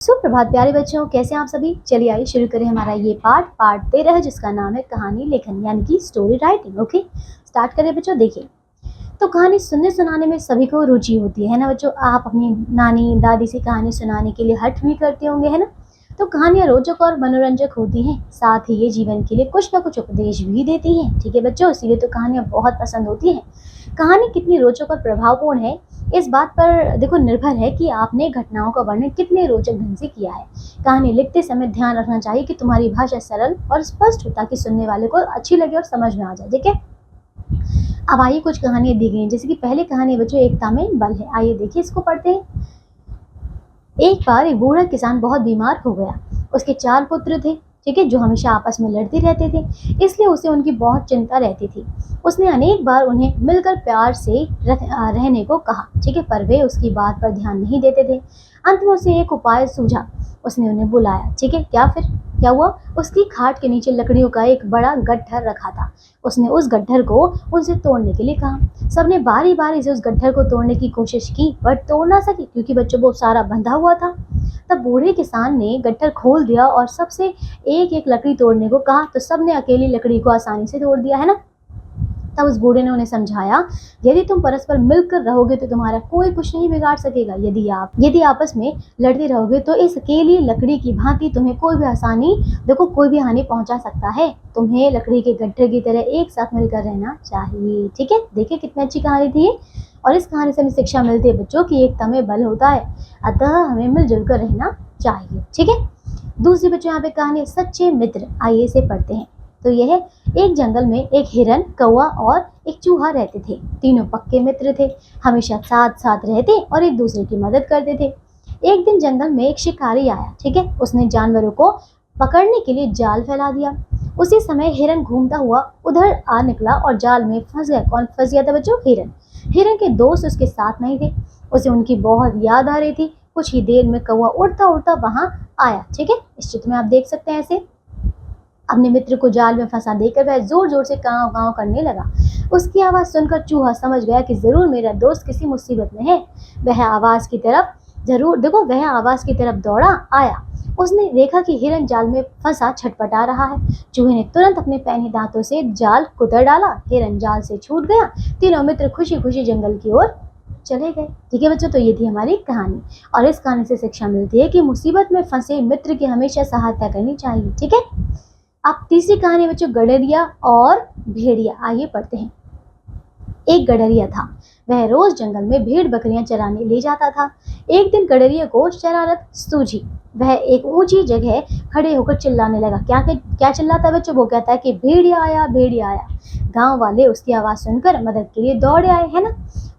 सुप्रभात प्यारे बच्चों, कैसे हैं आप सभी। चलिए आइए शुरू करें हमारा ये पार्ट 13 है, जिसका नाम है कहानी लेखन यानी कि स्टोरी राइटिंग। ओके, स्टार्ट करें बच्चों। देखिए, तो कहानी सुनने सुनाने में सभी को रुचि होती है ना बच्चों। आप अपनी नानी दादी से कहानी सुनाने के लिए हट भी करते होंगे, है ना। तो कहानियाँ रोचक और मनोरंजक होती हैं, साथ ही ये जीवन के लिए कुछ ना कुछ उपदेश भी देती हैं। ठीक है बच्चों, इसीलिए तो कहानियाँ बहुत पसंद होती हैं। कहानी कितनी रोचक और प्रभावपूर्ण है, इस बात पर देखो निर्भर है कि आपने घटनाओं का वर्णन कितने रोचक ढंग से किया है। कहानी लिखते समय ध्यान रखना चाहिए कि तुम्हारी भाषा सरल और स्पष्ट हो, ताकि सुनने वाले को अच्छी लगे और समझ में आ जाए। ठीक है, अब आइए कुछ कहानियां दी गई हैं। जैसे कि पहली कहानी बच्चों एकता में बल है। आइए देखिए, इसको पढ़ते हैं। एक बार एक बूढ़ा किसान बहुत बीमार हो गया। उसके 4 पुत्र थे, ठीक है, जो हमेशा आपस में लड़ते रहते थे, इसलिए उसे उनकी बहुत चिंता रहती थी। उसने अनेक बार उन्हें मिलकर प्यार से रहने को कहा, ठीक है, पर वे उसकी बात पर ध्यान नहीं देते थे। अंत में उसे एक उपाय सूझा। उसने उन्हें बुलाया, ठीक है, क्या हुआ, उसकी खाट के नीचे लकड़ियों का एक बड़ा गट्ठर रखा था। उसने उस गट्ठर को उनसे तोड़ने के लिए कहा। सबने बारी बारी से उस गट्ठर को तोड़ने की कोशिश की, पर तोड़ ना सकी, क्योंकि बच्चों वो सारा बंधा हुआ था। तब बूढ़े किसान ने गट्ठर खोल दिया और सबसे एक एक लकड़ी तोड़ने को कहा, तो सबने अकेली लकड़ी को आसानी से तोड़ दिया, है ना। तब उस बूढ़े ने उन्हें समझाया, यदि तुम परस्पर मिलकर रहोगे तो तुम्हारा कोई कुछ नहीं बिगाड़ सकेगा। यदि आपस में लड़ते रहोगे तो इस अकेली लकड़ी की भांति तुम्हें कोई भी हानि पहुंचा सकता है। तुम्हें लकड़ी के गट्ठर की तरह एक साथ मिलकर रहना चाहिए। ठीक है, देखिए कितनी अच्छी कहानी थी ये। और इस कहानी से हमें शिक्षा मिलती है बच्चों की एकता में बल होता है, अतः हमें मिलजुल कर रहना चाहिए। ठीक है, दूसरी बच्चों यहाँ पे कहानी सच्चे मित्र। आइए इसे पढ़ते हैं। तो यह एक जंगल में एक हिरन, कौवा और एक चूहा रहते थे। तीनों पक्के मित्र थे, हमेशा साथ साथ रहते और एक दूसरे की मदद करते थे। एक दिन जंगल में एक शिकारी आया, ठीक है, उसने जानवरों को पकड़ने के लिए जाल फैला दिया। उसी समय हिरन घूमता हुआ उधर आ निकला और जाल में फंस गया। कौन फंस गया था बच्चों? हिरन। हिरन के दोस्त उसके साथ नहीं थे, उसे उनकी बहुत याद आ रही थी। कुछ ही देर में कौवा उड़ता उड़ता वहां आया, ठीक है, इस चित्र में आप देख सकते हैं। ऐसे अपने मित्र को जाल में फंसा देकर वह जोर जोर से कांव कांव करने लगा। उसकी आवाज सुनकर चूहा समझ गया कि जरूर मेरा दोस्त किसी मुसीबत में है। वह आवाज की तरफ दौड़ा आया। उसने देखा कि हिरन जाल में फंसा छटपटा रहा है। चूहे ने तुरंत अपने पैनी दांतों से जाल कुतर डाला। हिरन जाल से छूट गया। तीनों मित्र खुशी खुशी जंगल की ओर चले गए। ठीक है बच्चों, तो ये थी हमारी कहानी। और इस कहानी से शिक्षा मिलती है कि मुसीबत में फंसे मित्र की हमेशा सहायता करनी चाहिए। ठीक है, अब तीसरी कहानी बच्चों गडरिया और भेड़िया। आइए पढ़ते हैं। एक गडरिया था, वह रोज जंगल में भेड़ बकरियां चराने ले जाता था। एक दिन गडरिया को शरारत सूझी। वह एक ऊंची जगह खड़े होकर चिल्लाने लगा। क्या चिल्लाता बच्चों? वो कहता है कि भेड़िया आया, भेड़िया आया। गांव वाले उसकी आवाज सुनकर मदद के लिए दौड़े आए, है ना।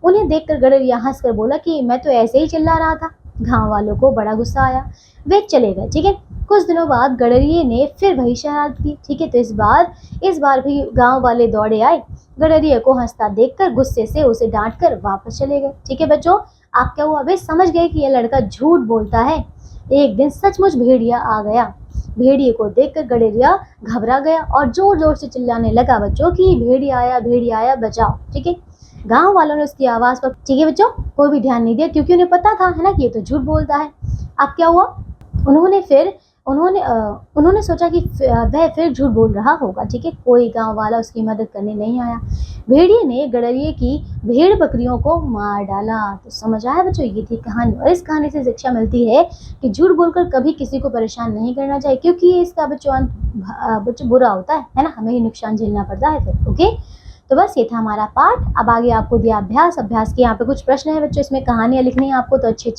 उन्हें देखकर गडरिया हंसकर बोला कि मैं तो ऐसे ही चिल्ला रहा था। गांव वालों को बड़ा गुस्सा आया, वे चले गए। ठीक है, कुछ दिनों बाद गडरिये ने फिर वही शरारत की। ठीक है, तो इस बार भी गांव वाले दौड़े आए। गडरिये को हंसता देखकर गुस्से से उसे डांटकर वापस चले गए। ठीक है बच्चों, आप क्या हुआ, वे समझ गए कि यह लड़का झूठ बोलता है। एक दिन सचमुच भेड़िया आ गया। भेड़िए को देखकर गडरिया घबरा गया और जोर जोर से चिल्लाने लगा बच्चों कि भेड़िया आया, बचाओ। ठीक है, गांव वालों ने उसकी आवाज पर, ठीक है बच्चों, कोई भी ध्यान नहीं दिया, क्योंकि उन्हें पता था, है ना, कि ये तो झूठ बोलता है। अब क्या हुआ, उन्होंने सोचा कि वह फिर झूठ बोल रहा होगा। ठीक है, कोई गांव वाला उसकी मदद करने नहीं आया। भेड़िए ने गडरिये की भेड़ बकरियों को मार डाला। तो समझ आया बच्चों, ये थी कहानी। और इस कहानी से शिक्षा मिलती है कि झूठ बोलकर कभी किसी को परेशान नहीं करना चाहिए, क्योंकि इसका बच्चों बुरा होता है ना, हमें ही नुकसान झेलना पड़ता है फिर। ओके, तो बस ये था हमारा पाठ। अब आगे आपको दिया अभ्यास के यहाँ पे कुछ प्रश्न है बच्चों, इसमें कहानियां लिखनी है आपको। तो अच्छी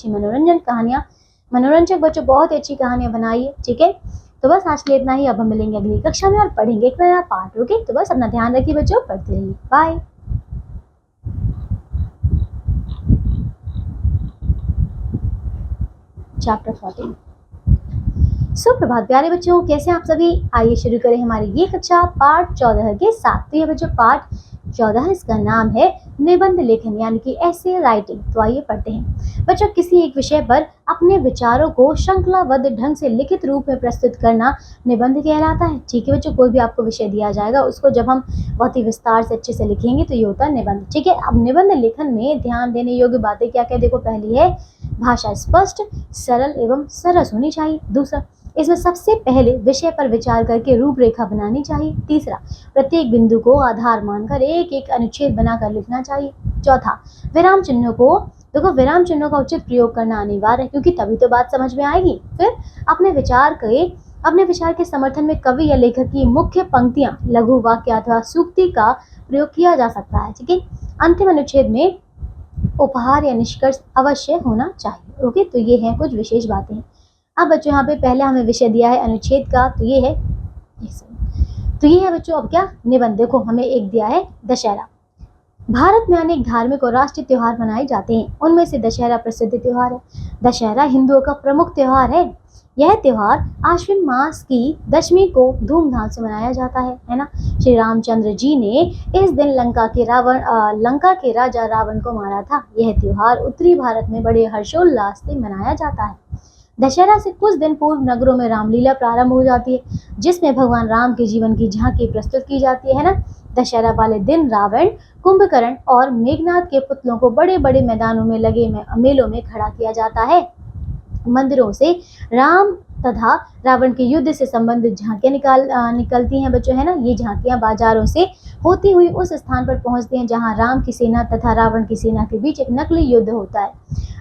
मनोरंजक बच्चों बहुत ही अच्छी कहानियां बनाइए। ठीक है, तो बस आज के लिए इतना ही। अब हम मिलेंगे अगली कक्षा में और पढ़ेंगे एक नया पाठ। ओके, तो बस अपना ध्यान रखिए बच्चों, पढ़ते रहिए। बाय। चैप्टर 14। सुप्रभात प्यारे बच्चों, कैसे हैं आप सभी। आइए शुरू करें हमारी ये कक्षा पाठ 14 के साथ। तो ये बच्चों पाठ 14, इसका नाम है निबंध लेखन यानी कि ऐसे राइटिंग। तो आइए पढ़ते हैं बच्चों। किसी एक विषय पर अपने विचारों को श्रृंखलाबद्ध ढंग से लिखित रूप में प्रस्तुत करना निबंध कहलाता है। ठीक है बच्चों, कोई भी आपको विषय दिया जाएगा उसको जब हम बहुत ही विस्तार से अच्छे से लिखेंगे तो ये होता है निबंध। ठीक है, अब निबंध लेखन में ध्यान देने योग्य बातें क्या क्या, देखो पहली है भाषा स्पष्ट, सरल एवं सरस होनी चाहिए। दूसरा, इसमें सबसे पहले विषय पर विचार करके रूपरेखा बनानी चाहिए। तीसरा, प्रत्येक बिंदु को आधार मानकर एक एक अनुच्छेद बनाकर लिखना चाहिए। चौथा, विराम चिन्हों को, देखो विराम चिन्हों का उचित प्रयोग करना अनिवार्य है क्योंकि तभी तो बात समझ में आएगी। फिर अपने विचार के समर्थन में कवि या लेखक की मुख्य पंक्तियां, लघु वाक्य अथवा सूक्ति का प्रयोग किया जा सकता है। ठीक है, अंतिम अनुच्छेद में उपहार या निष्कर्ष अवश्य होना चाहिए। ओके, तो ये है कुछ विशेष बातें। अब बच्चों यहाँ पे पहले हमें विषय दिया है अनुच्छेद का, तो ये है बच्चों अब क्या निबंध। देखो हमें एक दिया है दशहरा। भारत में अनेक धार्मिक और राष्ट्रीय त्योहार मनाए जाते हैं, उनमें से दशहरा प्रसिद्ध त्योहार है। दशहरा हिंदुओं का प्रमुख त्योहार है। यह त्योहार आश्विन मास की दशमी को धूमधाम से मनाया जाता है ना। श्री रामचंद्र जी ने इस दिन लंका के राजा रावण को मारा था। यह त्योहार उत्तरी भारत में बड़े हर्षोल्लास से मनाया जाता है। दशहरा से कुछ दिन पूर्व नगरों में रामलीला प्रारंभ हो जाती है, जिसमें भगवान राम के जीवन की झांकी प्रस्तुत की जाती है ना। दशहरा वाले दिन रावण, कुंभकर्ण और मेघनाथ के पुतलों को बड़े बड़े मैदानों में लगे मेलों में खड़ा किया जाता है। मंदिरों से राम तथा रावण के युद्ध से संबंधित झांकियां निकलती हैं बच्चों, है ना। ये झांकियां बाजारों से होती हुई उस स्थान पर पहुंचती हैं जहां राम की सेना तथा रावण की सेना के बीच एक नकली युद्ध होता है।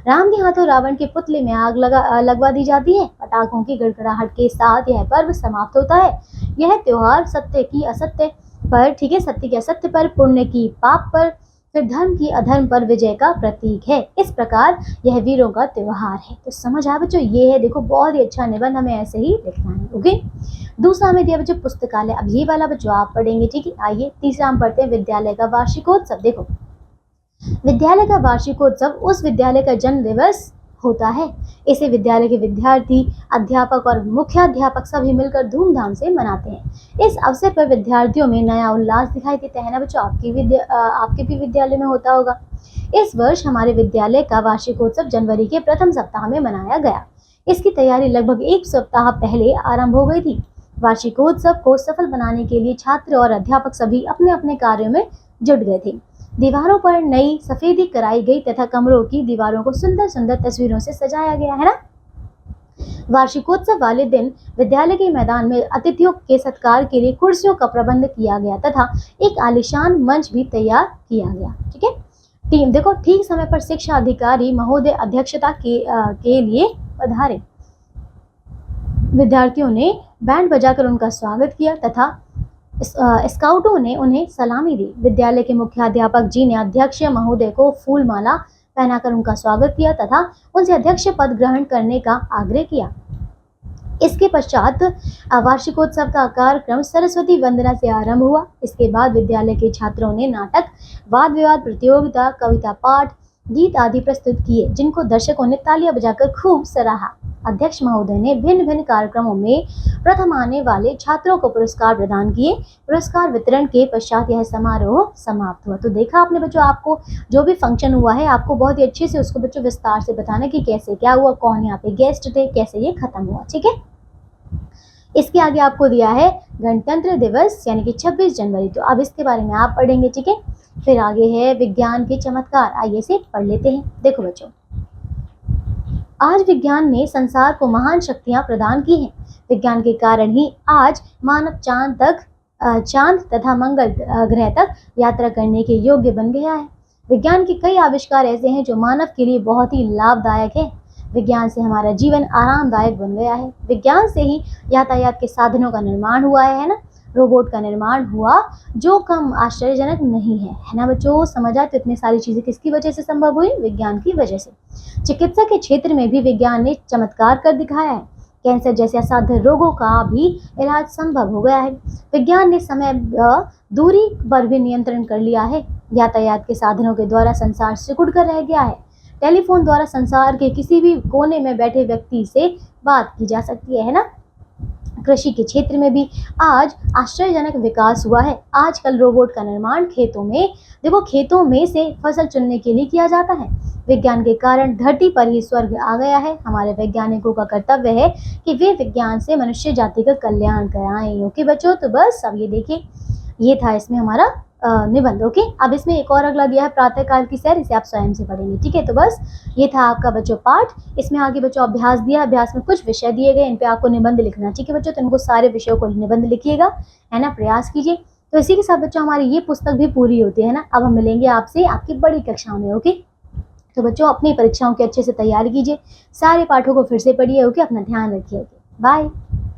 राम के हाथों रावण के पुतले में आग लगवा दी जाती है। पटाखों की गड़गड़ाहट के साथ यह पर्व समाप्त होता है। यह त्योहार सत्य की असत्य पर, ठीक है, सत्य के असत्य पर, पुण्य की पाप पर, फिर धर्म की अधर्म पर विजय का प्रतीक है। इस प्रकार यह वीरों का त्योहार है। तो समझ आया बच्चों, ये है देखो बहुत ही अच्छा निबंध, हमें ऐसे ही लिखना है। ओके, दूसरा हमें दिया बच्चों पुस्तकालय। अब ये वाला बच्चों आप पढ़ेंगे, ठीक है। आइए तीसरा हम पढ़ते हैं विद्यालय का वार्षिकोत्सव। देखो विद्यालय का वार्षिकोत्सव उस विद्यालय का जन्म दिवस होता है। इसे विद्यालय के विद्यार्थी, अध्यापक और मुख्याध्यापक सभी मिलकर धूमधाम से मनाते हैं। इस अवसर पर विद्यार्थियों में नया उल्लास दिखाई देता है ना बच्चों। आपके भी विद्यालय में होता होगा। इस वर्ष हमारे विद्यालय का वार्षिकोत्सव जनवरी के प्रथम सप्ताह में मनाया गया। इसकी तैयारी लगभग एक सप्ताह पहले आरंभ हो गई थी। वार्षिकोत्सव को सफल बनाने के लिए छात्र और अध्यापक सभी अपने अपने कार्यों में जुट गए थे। दीवारों पर नई सफेदी कराई गई तथा कमरों की दीवारों को सुंदर सुंदर तस्वीरों से सजाया गया, है ना। वार्षिकोत्सव वाले दिन विद्यालय के मैदान में अतिथियों के सत्कार के लिए कुर्सियों का प्रबंध किया गया तथा एक आलीशान मंच भी तैयार किया गया। ठीक है, टीम देखो ठीक समय पर शिक्षा अधिकारी महोदय अध्यक्षता के लिए पधारे। विद्यार्थियों ने बैंड बजाकर उनका स्वागत किया तथा स्काउटों ने उन्हें सलामी दी। विद्यालय के मुख्याध्यापक जी ने अध्यक्ष महोदय को फूल माला पहनाकर उनका स्वागत किया तथा उनसे अध्यक्ष पद ग्रहण करने का आग्रह किया। इसके पश्चात वार्षिकोत्सव का कार्यक्रम सरस्वती वंदना से आरंभ हुआ। इसके बाद विद्यालय के छात्रों ने नाटक, वाद विवाद प्रतियोगिता, कविता पाठ, गीत आदि प्रस्तुत किए, जिनको दर्शकों ने तालियां बजाकर खूब सराहा। अध्यक्ष महोदय ने भिन्न भिन्न कार्यक्रमों में प्रथम आने वाले छात्रों को पुरस्कार प्रदान किए। पुरस्कार वितरण के पश्चात यह समारोह समाप्त हुआ। तो देखा आपने बच्चों, आपको जो भी फंक्शन हुआ है आपको बहुत ही अच्छे से उसको बच्चों विस्तार से बताना कि कैसे क्या हुआ, कौन यहाँ पे गेस्ट थे, कैसे ये खत्म हुआ। ठीक है, इसके आगे आपको दिया है गणतंत्र दिवस यानी कि 26 जनवरी। तो अब इसके बारे में आप पढ़ेंगे। ठीक है, फिर आगे है विज्ञान के चमत्कार। आइए इसे पढ़ लेते हैं। देखो बच्चों, आज विज्ञान ने संसार को महान शक्तियां प्रदान की हैं। विज्ञान के कारण ही आज मानव चांद तथा मंगल ग्रह तक यात्रा करने के योग्य बन गया है। विज्ञान के कई आविष्कार ऐसे हैं जो मानव के लिए बहुत ही लाभदायक है। विज्ञान से हमारा जीवन आरामदायक बन गया है। विज्ञान से ही यातायात के साधनों का निर्माण हुआ है ना। रोबोट का निर्माण हुआ जो कम आश्चर्यजनक नहीं है, है ना बच्चों। समझा, तो इतनी सारी चीजें किसकी वजह से संभव हुई? विज्ञान की वजह से। चिकित्सा के क्षेत्र में भी विज्ञान ने चमत्कार कर दिखाया है। कैंसर जैसे असाध्य रोगों का भी इलाज संभव हो गया है। विज्ञान ने समय दूरी पर भी नियंत्रण कर लिया है। यातायात के साधनों के द्वारा संसार सिकुड़ कर रह गया है। टेलीफोन द्वारा संसार के किसी भी कोने में बैठे व्यक्ति से बात की जा सकती है ना। कृषि के क्षेत्र में भी आज आश्चर्यजनक विकास हुआ है। आजकल रोबोट का निर्माण खेतों में से फसल चुनने के लिए किया जाता है। विज्ञान के कारण धरती पर ही स्वर्ग आ गया है। हमारे वैज्ञानिकों का कर्तव्य है कि वे विज्ञान से मनुष्य जाति का कल्याण कराएं। ओके बच्चों, तो बस अब ये देखिए, ये था इसमें हमारा निबंध। ओके, अब इसमें एक और अगला दिया है प्रातःकाल की सैर, इसे आप स्वयं से पढ़ेंगे। ठीक है, तो बस ये था आपका बच्चों पाठ। इसमें आगे बच्चों अभ्यास दिया, अभ्यास में कुछ विषय दिए गए, इन पे आपको निबंध लिखना है। ठीक है बच्चों, तो इनको सारे विषयों को निबंध लिखिएगा, है ना, प्रयास कीजिए। तो इसी के साथ बच्चों हमारी ये पुस्तक भी पूरी होती है ना। अब हम मिलेंगे आपसे आपकी बड़ी कक्षाओं में। ओके, तो बच्चों अपनी परीक्षाओं की अच्छे से तैयारी कीजिए, सारे पाठों को फिर से पढ़िए। ओके, अपना ध्यान रखिए। Okay, bye.